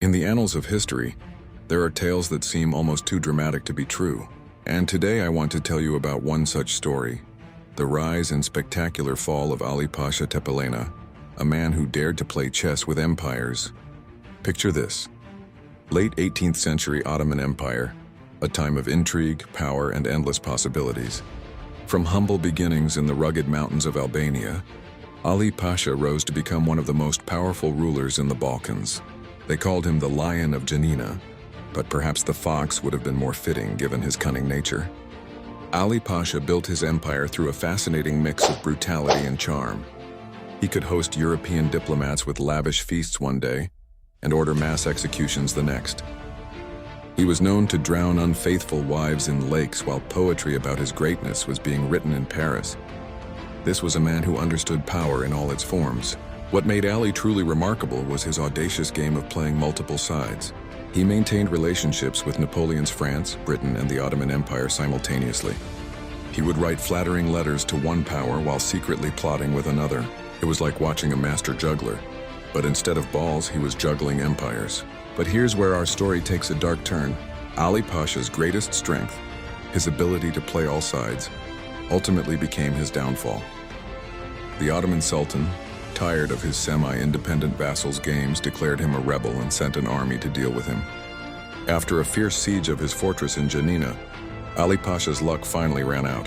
In the annals of history, there are tales that seem almost too dramatic to be true. And today I want to tell you about one such story, the rise and spectacular fall of Ali Pasha Tepelena, a man who dared to play chess with empires. Picture this: late 18th century Ottoman Empire, a time of intrigue, power, and endless possibilities. From humble beginnings in the rugged mountains of Albania, Ali Pasha rose to become one of the most powerful rulers in the Balkans. They called him the Lion of Janina, but perhaps the fox would have been more fitting given his cunning nature. Ali Pasha built his empire through a fascinating mix of brutality and charm. He could host European diplomats with lavish feasts one day and order mass executions the next. He was known to drown unfaithful wives in lakes while poetry about his greatness was being written in Paris. This was a man who understood power in all its forms. What made Ali truly remarkable was his audacious game of playing multiple sides. He maintained relationships with Napoleon's France, Britain, and the Ottoman Empire simultaneously. He would write flattering letters to one power while secretly plotting with another. It was like watching a master juggler. But instead of balls, he was juggling empires. But here's where our story takes a dark turn. Ali Pasha's greatest strength, his ability to play all sides, ultimately became his downfall. The Ottoman Sultan, tired of his semi-independent vassals' games, declared him a rebel and sent an army to deal with him. After a fierce siege of his fortress in Janina, Ali Pasha's luck finally ran out.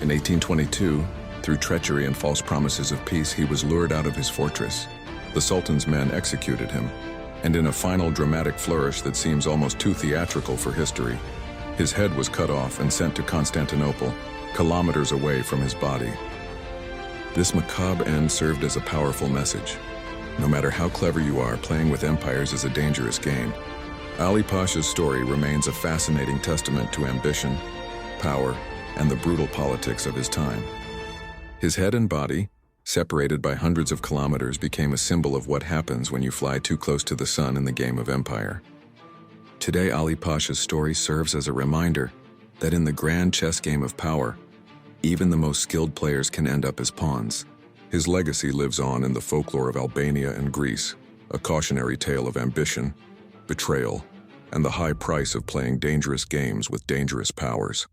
In 1822, through treachery and false promises of peace, he was lured out of his fortress. The Sultan's men executed him, and in a final dramatic flourish that seems almost too theatrical for history, his head was cut off and sent to Constantinople, kilometers away from his body. This macabre end served as a powerful message. No matter how clever you are, playing with empires is a dangerous game. Ali Pasha's story remains a fascinating testament to ambition, power, and the brutal politics of his time. His head and body, separated by hundreds of kilometers, became a symbol of what happens when you fly too close to the sun in the game of empire. Today, Ali Pasha's story serves as a reminder that in the grand chess game of power, even the most skilled players can end up as pawns. His legacy lives on in the folklore of Albania and Greece, a cautionary tale of ambition, betrayal, and the high price of playing dangerous games with dangerous powers.